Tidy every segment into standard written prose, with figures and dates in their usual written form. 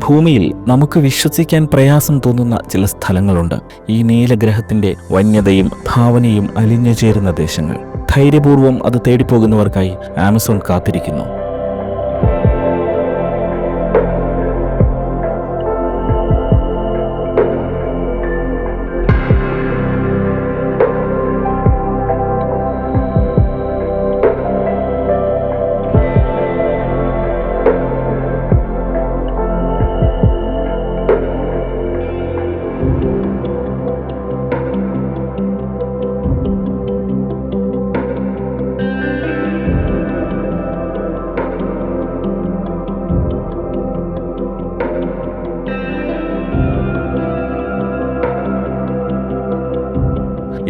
ഭൂമിയിൽ നമുക്ക് വിശ്വസിക്കാൻ പ്രയാസം തോന്നുന്ന ചില സ്ഥലങ്ങളുണ്ട്. ഈ നീലഗ്രഹത്തിന്റെ വന്യതയും ഭാവനയും അലിഞ്ഞു ചേരുന്ന ദേശങ്ങൾ. ധൈര്യപൂർവ്വം അത് തേടിപ്പോകുന്നവർക്കായി ആമസോൺ കാത്തിരിക്കുന്നു.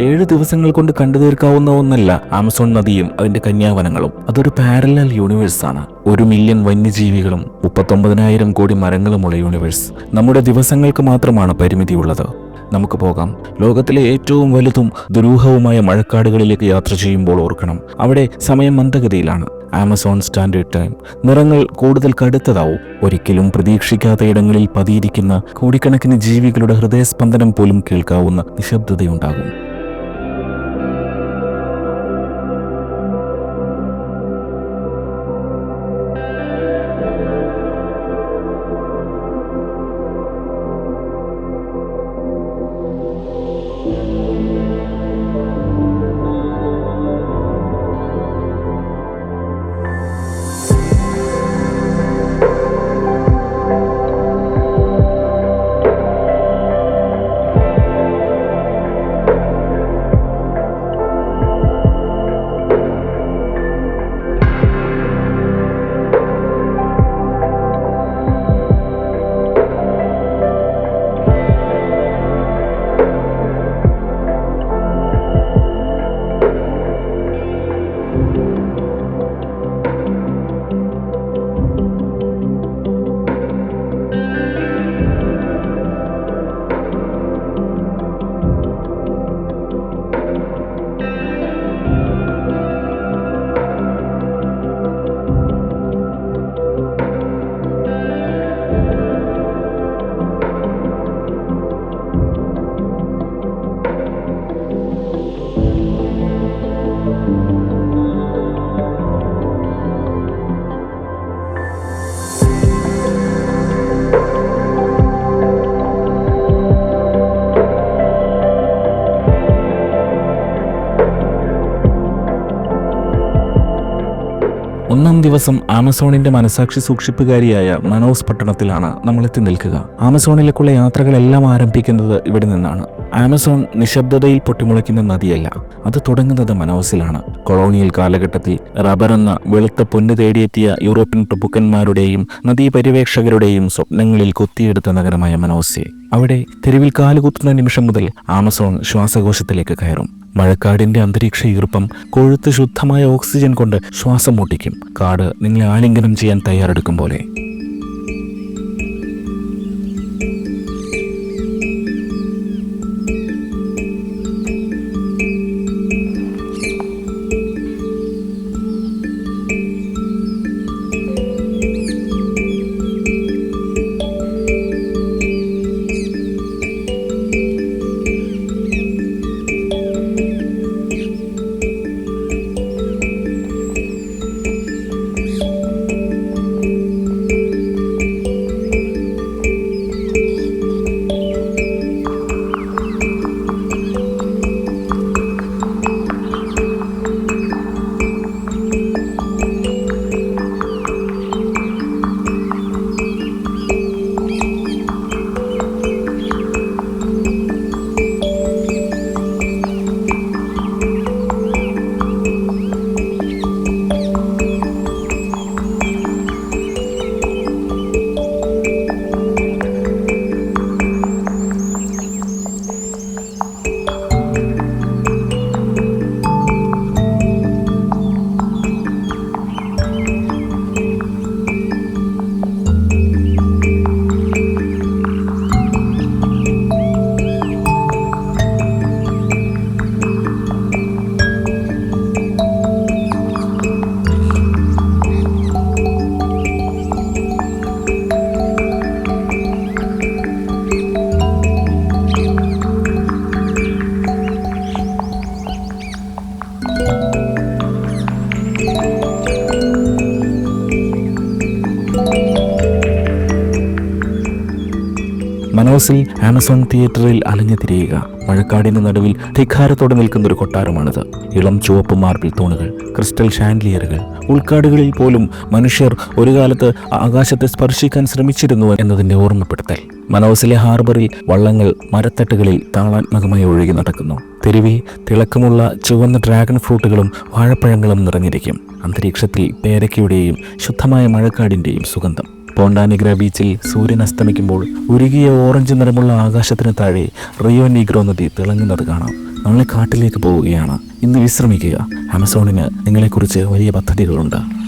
ഏഴ് ദിവസങ്ങൾ കൊണ്ട് കണ്ടു തീർക്കാവുന്ന ഒന്നല്ല ആമസോൺ നദിയും അതിന്റെ കന്യാവനങ്ങളും. അതൊരു പാരലൽ യൂണിവേഴ്സാണ്. 1 മില്യൺ വന്യജീവികളും 39,000 കോടി മരങ്ങളുമുള്ള യൂണിവേഴ്സ്. നമ്മുടെ ദിവസങ്ങൾക്ക് മാത്രമാണ് പരിമിതിയുള്ളത്. നമുക്ക് പോകാം. ലോകത്തിലെ ഏറ്റവും വലുതും ദുരൂഹവുമായ മഴക്കാടുകളിലേക്ക് യാത്ര ചെയ്യുമ്പോൾ ഓർക്കണം, അവിടെ സമയം മന്ദഗതിയിലാണ്. Amazon standard time. നിറങ്ങൾ കൂടുതൽ കടുത്തതാവും. ഒരിക്കലും പ്രതീക്ഷിക്കാത്ത ഇടങ്ങളിൽ പതിയിരിക്കുന്ന കോടിക്കണക്കിന് ജീവികളുടെ ഹൃദയസ്പന്ദനം പോലും കേൾക്കാവുന്ന നിശബ്ദതയുണ്ടാകും. ഒന്നാം ദിവസം ആമസോണിന്റെ മനസാക്ഷി സൂക്ഷിപ്പുകാരിയായ മനോസ് പട്ടണത്തിലാണ് നമ്മൾ എത്തി നിൽക്കുക. ആമസോണിലേക്കുള്ള യാത്രകളെല്ലാം ആരംഭിക്കുന്നത് ഇവിടെ നിന്നാണ്. ആമസോൺ നിശബ്ദതയിൽ പൊട്ടിമുളയ്ക്കുന്ന നദിയല്ല, അത് തുടങ്ങുന്നത് മനോസിലാണ്. കൊളോണിയൽ കാലഘട്ടത്തിൽ റബ്ബർ എന്ന വെളുത്ത പൊന്ന് തേടിയെത്തിയ യൂറോപ്യൻ പ്രഭുക്കന്മാരുടെയും നദീപര്യവേക്ഷകരുടെയും സ്വപ്നങ്ങളിൽ കൊത്തിയെടുത്ത നഗരമായ മനോസെ. അവിടെ തെരുവിൽ കാലുകുത്തുന്ന നിമിഷം മുതൽ ആമസോൺ ശ്വാസകോശത്തിലേക്ക് കയറും. മഴക്കാടിന്റെ അന്തരീക്ഷ ഈർപ്പം കൊഴുത്ത് ശുദ്ധമായ ഓക്സിജൻ കൊണ്ട് ശ്വാസം മുട്ടിക്കും. കാട് നിങ്ങളെ ആലിംഗനം ചെയ്യാൻ തയ്യാറെടുക്കും പോലെ. മനോസിൽ ആമസോൺ തിയേറ്ററിൽ അലഞ്ഞു തിരിയുക. മഴക്കാടിന് നടുവിൽ ധിക്കാരത്തോടെ നിൽക്കുന്ന ഒരു കൊട്ടാരമാണിത്. ഇളം ചുവപ്പ് മാർബിൾ തൂണുകൾ, ക്രിസ്റ്റൽ ഷാൻഡിലിയറുകൾ. ഉൾക്കാടുകളിൽ പോലും മനുഷ്യർ ഒരു കാലത്ത് ആകാശത്തെ സ്പർശിക്കാൻ ശ്രമിച്ചിരുന്നു എന്നതിന്റെ ഓർമ്മപ്പെടുത്തൽ. മനോസിലെ ഹാർബറിൽ വള്ളങ്ങൾ മരത്തട്ടുകളിൽ താളാത്മകമായി ഒഴുകി നടക്കുന്നു. തെരുവിൽ തിളക്കമുള്ള ചുവന്ന ഡ്രാഗൺ ഫ്രൂട്ടുകളും വാഴപ്പഴങ്ങളും നിറഞ്ഞിരിക്കും. അന്തരീക്ഷത്തിൽ പേരയ്ക്കയുടെയും ശുദ്ധമായ മഴക്കാടിന്റെയും സുഗന്ധം. പോണ്ടാനിഗ്ര ബീച്ചിൽ സൂര്യൻ അസ്തമിക്കുമ്പോൾ ഉരുകിയ ഓറഞ്ച് നിറമുള്ള ആകാശത്തിന് താഴെ റിയോ നീഗ്രോ നദി തിളങ്ങുന്നത് കാണാം. നമ്മളെ കാട്ടിലേക്ക് പോവുകയാണ്. ഇന്ന് വിശ്രമിക്കുക. ആമസോണിന് നിങ്ങളെക്കുറിച്ച് വലിയ പദ്ധതികളുണ്ട്.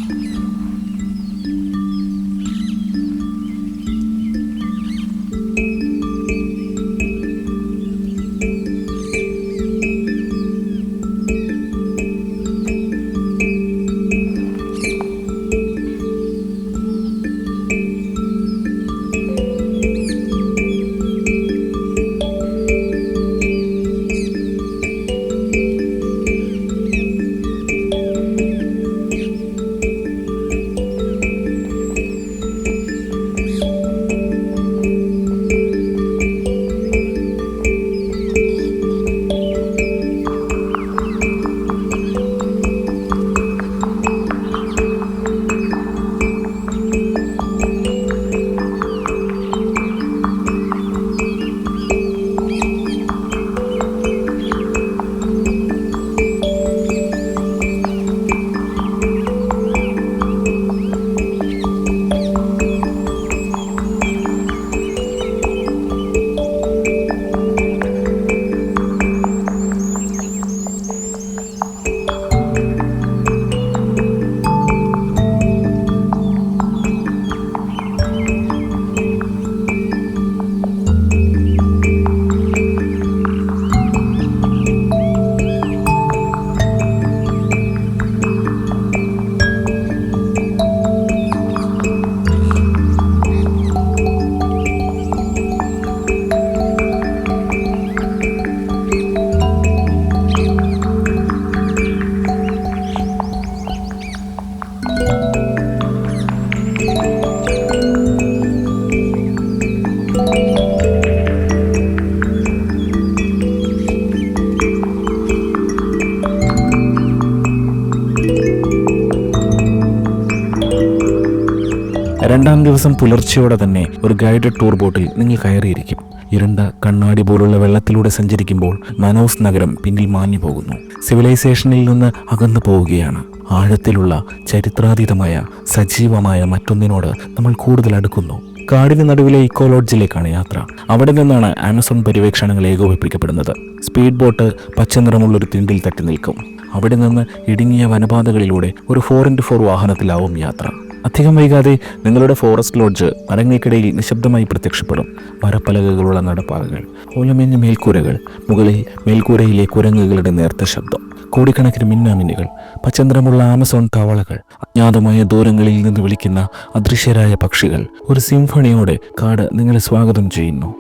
രണ്ടാം ദിവസം പുലർച്ചയോടെ തന്നെ ഒരു ഗൈഡഡ് ടൂർ ബോട്ടിൽ നിങ്ങൾ കയറിയിരിക്കും. ഇരുണ്ട കണ്ണാടി പോലുള്ള വെള്ളത്തിലൂടെ സഞ്ചരിക്കുമ്പോൾ മനോസ് നഗരം പിന്നിൽ മാഞ്ഞു പോകുന്നു. സിവിലൈസേഷനിൽ നിന്ന് അകന്നു പോവുകയാണ്. ആഴത്തിലുള്ള ചരിത്രാതീതമായ സജീവമായ മറ്റൊന്നിനോട് നമ്മൾ കൂടുതൽ അടുക്കുന്നു. കാടിന് നടുവിലെ ഇക്കോലോഡ്ജിലേക്കാണ് യാത്ര. അവിടെ നിന്നാണ് ആമസോൺ പര്യവേക്ഷണങ്ങൾ ഏകോപിപ്പിക്കപ്പെടുന്നത്. സ്പീഡ് ബോട്ട് പച്ച നിറമുള്ളൊരു തിണ്ടിൽ തട്ടി നിൽക്കും. അവിടെ നിന്ന് ഇടുങ്ങിയ വനപാതകളിലൂടെ ഒരു 4x4 വാഹനത്തിലാവും യാത്ര. അധികം വൈകാതെ നിങ്ങളുടെ ഫോറസ്റ്റ് ലോഡ്ജ് മരങ്ങൾക്കിടയിൽ നിശബ്ദമായി പ്രത്യക്ഷപ്പെടും. മരപ്പലകകളുള്ള നടപ്പാതകൾ, ഓലമേഞ്ഞ മേൽക്കൂരകൾ, മുകളിൽ മേൽക്കൂരയിലെ കുരങ്ങുകളുടെ നേർത്ത ശബ്ദം, കോടിക്കണക്കിന് മിന്നാമിന്നുകൾ, പച്ചനിറമുള്ള ആമസോൺ തവളകൾ, അജ്ഞാതമായ ദൂരങ്ങളിൽ നിന്ന് വിളിക്കുന്ന അദൃശ്യരായ പക്ഷികൾ. ഒരു സിംഫണിയോടെ കാട് നിങ്ങളെ സ്വാഗതം ചെയ്യുന്നു.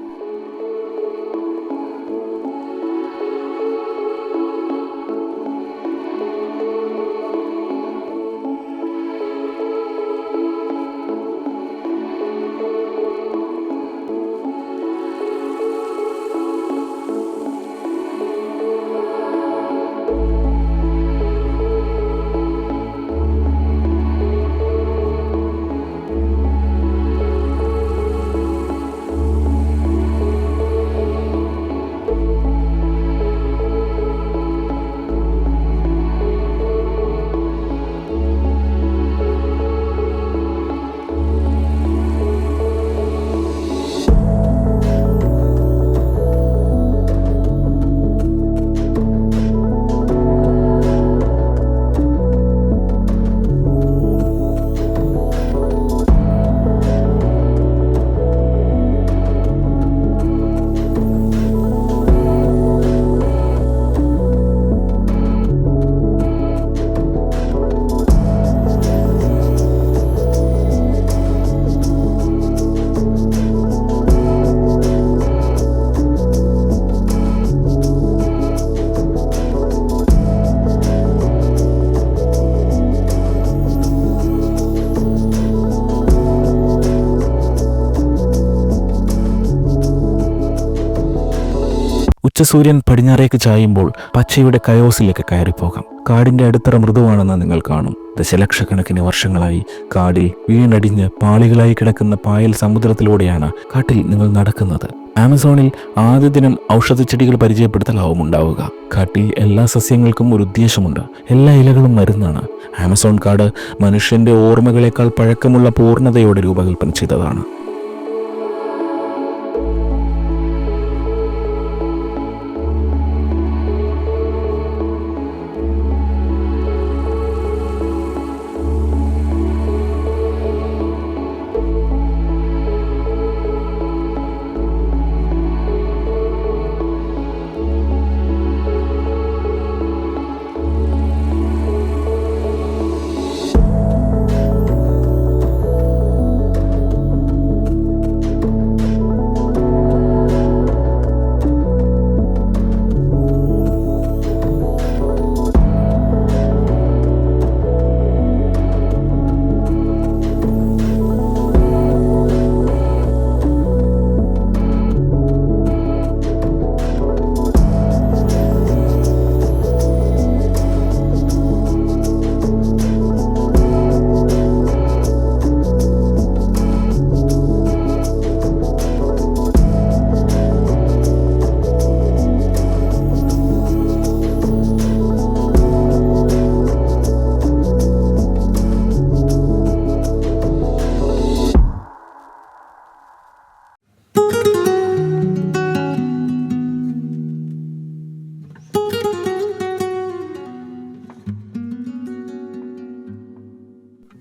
ഉച്ചസൂര്യൻ പടിഞ്ഞാറേക്ക് ചായുമ്പോൾ പച്ചയുടെ കയോസിലേക്ക് കയറിപ്പോകാം. കാടിന്റെ അടിത്തറ മൃദുവാണെന്ന് നിങ്ങൾ കാണും. ദശലക്ഷക്കണക്കിന് വർഷങ്ങളായി കാടിൽ വീണടിഞ്ഞ് പാളികളായി കിടക്കുന്ന പായൽ സമുദ്രത്തിലൂടെയാണ് കാട്ടിൽ നിങ്ങൾ നടക്കുന്നത്. ആമസോണിൽ ആദ്യ ദിനം ഔഷധച്ചെടികൾ പരിചയപ്പെടുത്തലാവും ഉണ്ടാവുക. കാട്ടിൽ എല്ലാ സസ്യങ്ങൾക്കും ഒരു ഉദ്ദേശമുണ്ട്. എല്ലാ ഇലകളും മരുന്നാണ്. ആമസോൺ കാട് മനുഷ്യന്റെ ഓർമ്മകളെക്കാൾ പഴക്കമുള്ള പൂർണ്ണതയോടെ രൂപകൽപ്പന ചെയ്തതാണ്.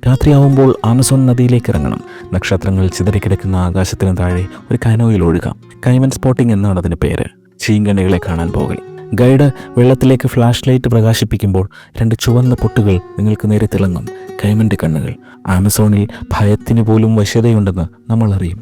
രാത്രിയാവുമ്പോൾ ആമസോൺ നദിയിലേക്ക് ഇറങ്ങണം. നക്ഷത്രങ്ങൾ ചിതറിക്കിടക്കുന്ന ആകാശത്തിന് താഴെ ഒരു കനോയിൽ ഒഴുകാം. കൈമൻ സ്പോട്ടിംഗ് എന്നാണ് അതിന് പേര്. ചീങ്കണ്ണികളെ കാണാൻ പോകൽ. ഗൈഡ് വെള്ളത്തിലേക്ക് ഫ്ലാഷ് ലൈറ്റ് പ്രകാശിപ്പിക്കുമ്പോൾ 2 ചുവന്ന പൊട്ടുകൾ നിങ്ങൾക്ക് നേരെ തിളങ്ങും. കൈമൻ്റെ കണ്ണുകൾ. ആമസോണിൽ ഭയത്തിന് പോലും വശ്യതയുണ്ടെന്ന് നമ്മൾ അറിയും.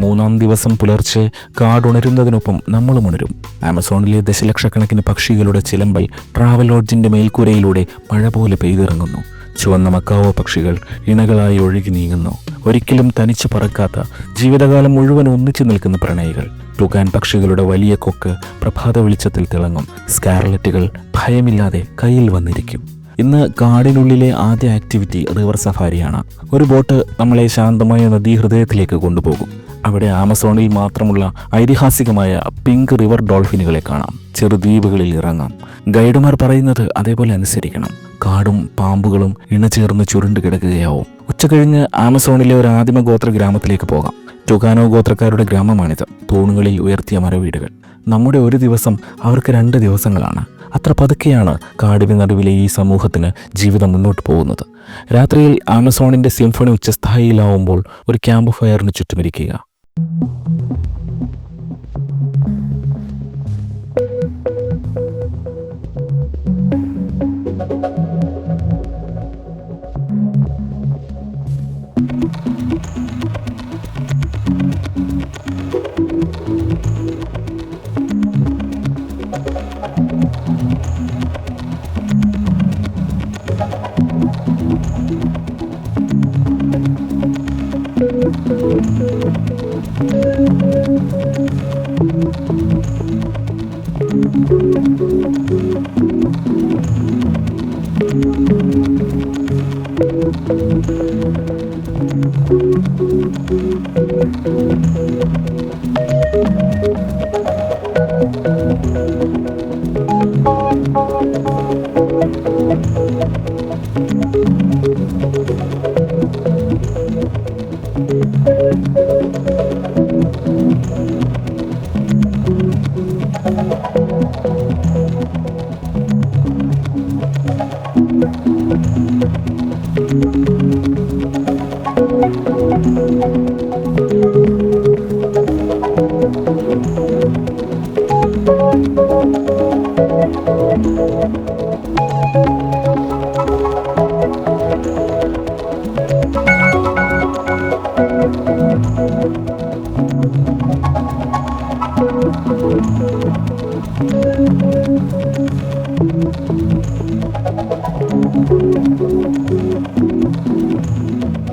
മൂന്നാം ദിവസം പുലർച്ചെ കാടുണരുന്നതിനൊപ്പം നമ്മളും ഉണരും. ആമസോണിലെ ദശലക്ഷക്കണക്കിന് പക്ഷികളുടെ ചിലമ്പൽ ട്രാവൽ ലോഡ്ജിന്റെ മേൽക്കൂരയിലൂടെ മഴ പോലെ പെയ്തിറങ്ങുന്നു. ചുവന്ന മക്കാവോ പക്ഷികൾ ഇണകളായി ഒഴുകി നീങ്ങുന്നു. ഒരിക്കലും തനിച്ചു പറക്കാത്ത, ജീവിതകാലം മുഴുവൻ ഒന്നിച്ചു നിൽക്കുന്ന പ്രണയികൾ. ടുകാൻ പക്ഷികളുടെ വലിയ കൊക്ക് പ്രഭാത വെളിച്ചത്തിൽ തിളങ്ങും. സ്കാർലറ്റുകൾ ഭയമില്ലാതെ കയ്യിൽ വന്നിരിക്കും. ഇന്ന് കാടിനുള്ളിലെ ആദ്യ ആക്ടിവിറ്റി റിവർ സഫാരിയാണ്. ഒരു ബോട്ട് നമ്മളെ ശാന്തമായ നദീഹൃദയത്തിലേക്ക് കൊണ്ടുപോകും. അവിടെ ആമസോണിൽ മാത്രമുള്ള ഐതിഹാസികമായ പിങ്ക് റിവർ ഡോൾഫിനുകളെ കാണാം. ചെറുദ്വീപുകളിൽ ഇറങ്ങാം. ഗൈഡുമാർ പറയുന്നത് അതേപോലെ അനുസരിക്കണം. കാടും പാമ്പുകളും ഇണചേർന്ന് ചുരുണ്ട് കിടക്കുകയാവും. ഉച്ചകഴിഞ്ഞ് ആമസോണിലെ ഒരു ആദിമ ഗോത്ര ഗ്രാമത്തിലേക്ക് പോകാം. ടുകാനോ ഗോത്രക്കാരുടെ ഗ്രാമമാണിത്. തൂണുകളിൽ ഉയർത്തിയ മരവീടുകൾ. നമ്മുടെ ഒരു ദിവസം അവർക്ക് 2 ദിവസങ്ങളാണ്. അത്ര പതുക്കെയാണ് കാടിന് നടുവിലെ ഈ സമൂഹത്തിന് ജീവിതം മുന്നോട്ട് പോകുന്നത്. രാത്രിയിൽ ആമസോണിന്റെ സിംഫണി ഉച്ചസ്ഥായിയിലാവുമ്പോൾ ഒരു ക്യാമ്പ് ഫയറിന് ചുറ്റുമിരിക്കുക.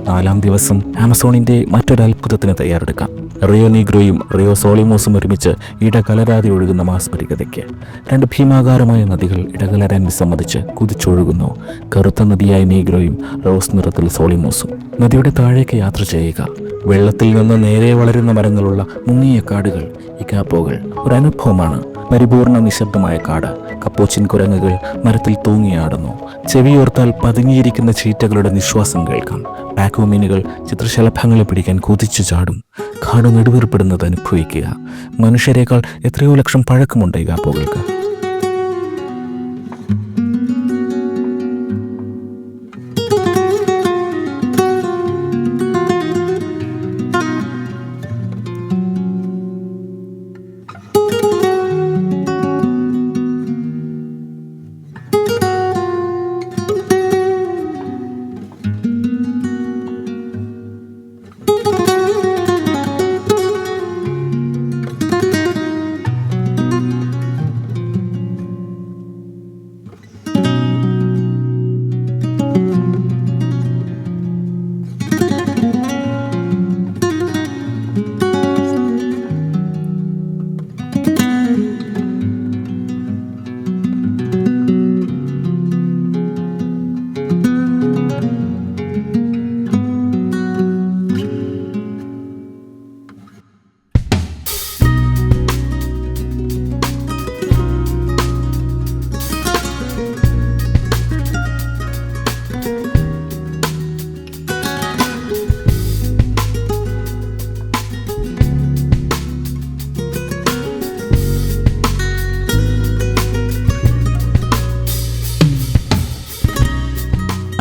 നാലാം ദിവസം ആമസോണിന്റെ മറ്റൊരു അത്ഭുതത്തിന് തയ്യാറെടുക്കാം. റിയോ നീഗ്രോയും റിയോ സോളിമോസും ഒരുമിച്ച് ഇടകലരാതെ ഒഴുകുന്ന മാസ്മരികതയ്ക്ക്. രണ്ട് ഭീമാകാരമായ നദികൾ ഇടകലരാൻ വിസമ്മതിച്ച് കുതിച്ചൊഴുകുന്നു. കറുത്ത നദിയായ നീഗ്രോയും റോസ് നിറത്തിൽ സോളിമോസും. നദിയുടെ താഴേക്ക് യാത്ര ചെയ്യുക. വെള്ളത്തിൽ നിന്ന് നേരെ വളരുന്ന മരങ്ങളുള്ള മുങ്ങിയ കാടുകൾ, ഇക്കാപ്പോകൾ ഒരു അനുഭവമാണ്. പരിപൂർണ നിശബ്ദമായ കാട്. കപ്പോച്ചിൻ കുരങ്ങുകൾ മരത്തിൽ തൂങ്ങിയാടുന്നു. ചെവിയോർത്താൽ പതുങ്ങിയിരിക്കുന്ന ചീറ്റകളുടെ നിശ്വാസം കേൾക്കാം. പാക്കോമീനുകൾ ചിത്രശലഭങ്ങളെ പിടിക്കാൻ കുതിച്ചു ചാടും. കാട് നെടുവേർപ്പെടുന്നത് അനുഭവിക്കുക. മനുഷ്യരെക്കാൾ എത്രയോ ലക്ഷം പഴക്കമുണ്ട് ഈ കാപ്പോകൾക്ക്.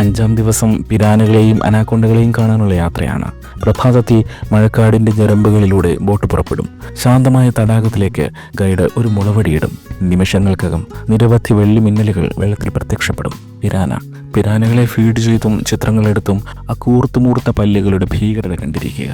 അഞ്ചാം ദിവസം പിരാനുകളെയും അനാക്കൊണ്ടകളെയും കാണാനുള്ള യാത്രയാണ്. പ്രഭാതത്തിൽ മഴക്കാടിൻ്റെ ഞരമ്പുകളിലൂടെ ബോട്ട് പുറപ്പെടും. ശാന്തമായ തടാകത്തിലേക്ക് ഗൈഡ് ഒരു മുളവടിയിടും. നിമിഷങ്ങൾക്കകം നിരവധി വെള്ളി മിന്നലുകൾ വെള്ളത്തിൽ പ്രത്യക്ഷപ്പെടും. പിരാനകളെ ഫീഡ് ചെയ്തും ചിത്രങ്ങളെടുത്തും ആ കൂർത്തുമൂർത്ത പല്ലുകളുടെ ഭീകരത കണ്ടിരിക്കുക.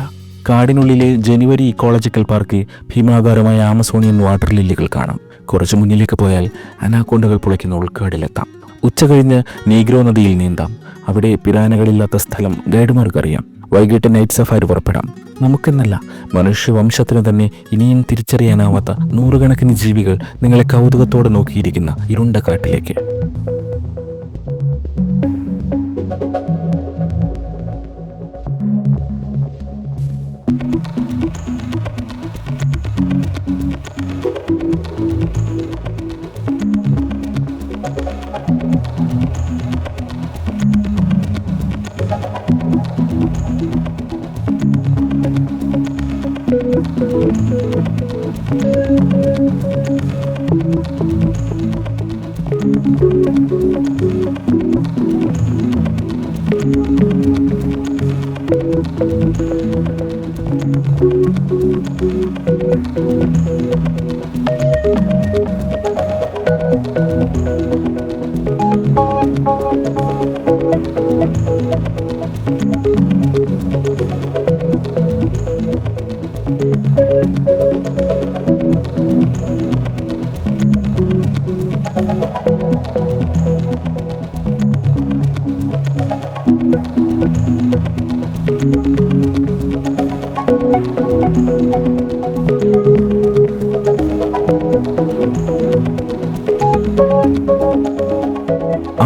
കാടിനുള്ളിലെ ജനുവരി ഇക്കോളജിക്കൽ പാർക്കിൽ ഭീമാകാരമായ ആമസോണിയൻ വാട്ടർ ലില്ലികൾ കാണാം. കുറച്ചു മുന്നിലേക്ക് പോയാൽ അനാക്കൊണ്ടകൾ പുളയ്ക്കുന്ന ഉൾക്കാടിലെത്താം. ഉച്ച കഴിഞ്ഞ് നീഗ്രോ നദിയിൽ നീന്താം. അവിടെ പിരാനകളില്ലാത്ത സ്ഥലം ഗൈഡുമാർക്കറിയാം. വൈകിട്ട് നൈറ്റ് സഫാരി പുറപ്പെടാം. നമുക്കെന്നല്ല, മനുഷ്യവംശത്തിന് തന്നെ ഇനിയും തിരിച്ചറിയാനാവാത്ത നൂറുകണക്കിന് ജീവികൾ നിങ്ങളെ കൗതുകത്തോടെ നോക്കിയിരിക്കുന്ന ഇരുണ്ട കാട്ടിലേക്ക്.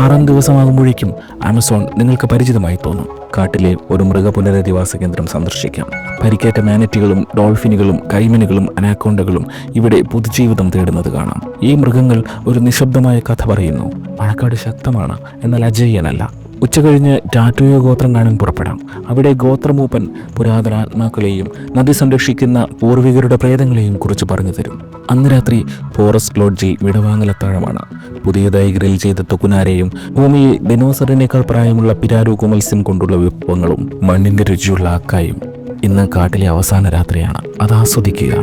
ആറാം ദിവസമാകുമ്പോഴേക്കും ആമസോൺ നിങ്ങൾക്ക് പരിചിതമായി തോന്നും. കാട്ടിലെ ഒരു മൃഗ പുനരധിവാസ കേന്ദ്രം സന്ദർശിക്കാം. പരിക്കേറ്റ മാനറ്റികളും ഡോൾഫിനുകളും കൈമനുകളും അനാക്കോണ്ടകളും ഇവിടെ പുതുജീവിതം തേടുന്നത് കാണാം. ഈ മൃഗങ്ങൾ ഒരു നിശബ്ദമായ കഥ പറയുന്നു. മഴക്കാട് ശക്തമാണ്, എന്നാൽ അജയ്യനല്ല. ഉച്ചകഴിഞ്ഞ് ടാറ്റോയോ ഗോത്രം കാണാൻ പുറപ്പെടാം. അവിടെ ഗോത്രമൂപ്പൻ പുരാതനാത്മാക്കളെയും നദി സംരക്ഷിക്കുന്ന പൂർവികരുടെ പ്രേതങ്ങളെയും കുറിച്ച് പറഞ്ഞു തരും. അന്ന് രാത്രി ഫോറസ്റ്റ് ലോഡ്ജിൽ വിടവാങ്ങലത്താഴമാണ്. പുതിയതായി ഗ്രിൽ ചെയ്ത തൊക്കുനാരെയും ഭൂമിയിൽ ദിനോസറിനേക്കാൾ പ്രായമുള്ള പിരാരൂക്കു മത്സ്യം കൊണ്ടുള്ള വിഭവങ്ങളും മണ്ണിന്റെ രുചിയുള്ള ആക്കായും. ഇന്ന് കാട്ടിലെ അവസാന രാത്രിയാണ്, അത് ആസ്വദിക്കുക.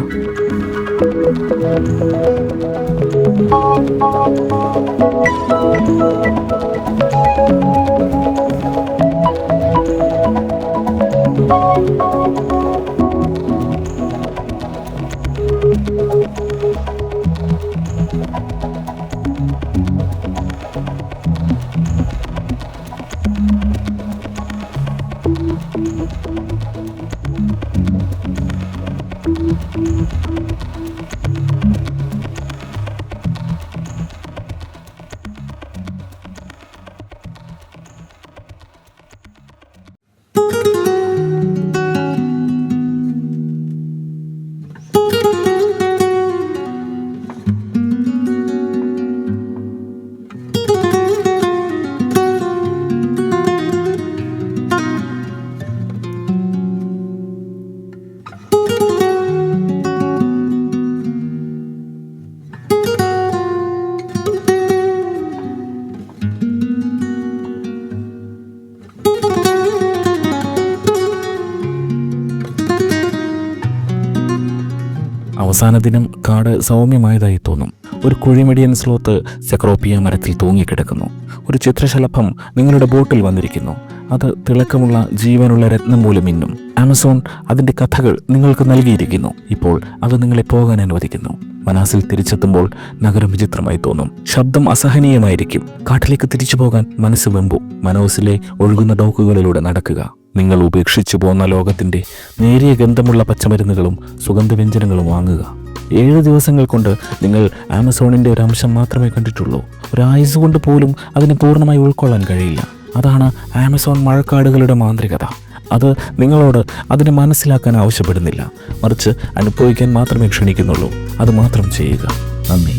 അവസാന ദിനം കാട് സൗമ്യമായതായി തോന്നും. ഒരു കുഴിമടിയൻ സ്ലോത്ത് സെക്രോപ്പിയ മരത്തിൽ തൂങ്ങിക്കിടക്കുന്നു. ഒരു ചിത്രശലഭം നിങ്ങളുടെ ബോട്ടിൽ വന്നിരിക്കുന്നു. അത് തിളക്കമുള്ള ജീവനുള്ള രത്നം മൂലം മിന്നും. ആമസോൺ അതിൻ്റെ കഥകൾ നിങ്ങൾക്ക് നൽകിയിരിക്കുന്നു. ഇപ്പോൾ അത് നിങ്ങളെ പോകാൻ അനുവദിക്കുന്നു. മനാസിൽ തിരിച്ചെത്തുമ്പോൾ നഗരം വിചിത്രമായി തോന്നും. ശബ്ദം അസഹനീയമായിരിക്കും. കാട്ടിലേക്ക് തിരിച്ചു പോകാൻ മനസ്സ് വെമ്പും. മനോസിലെ ഒഴുകുന്ന ഡോക്കുകളിലൂടെ നടക്കുക. നിങ്ങൾ ഉപേക്ഷിച്ചു പോന്ന ലോകത്തിൻ്റെ നേരിയ ഗന്ധമുള്ള പച്ചമരുന്നുകളും സുഗന്ധവ്യഞ്ജനങ്ങളും വാങ്ങുക. 7 ദിവസങ്ങൾ കൊണ്ട് നിങ്ങൾ ആമസോണിൻ്റെ ഒരു അംശം മാത്രമേ കണ്ടിട്ടുള്ളൂ. ഒരായുസ് കൊണ്ട് പോലും അതിനെ പൂർണ്ണമായി ഉൾക്കൊള്ളാൻ കഴിയില്ല. അതാണ് ആമസോൺ മഴക്കാടുകളുടെ മാന്ത്രികത. അത് നിങ്ങളോട് അതിനെ മനസ്സിലാക്കാൻ ആവശ്യപ്പെടുന്നില്ല, മറിച്ച് അനുഭവിക്കാൻ മാത്രമേ ക്ഷണിക്കുന്നുള്ളൂ. അത് മാത്രം ചെയ്യുക. നന്ദി.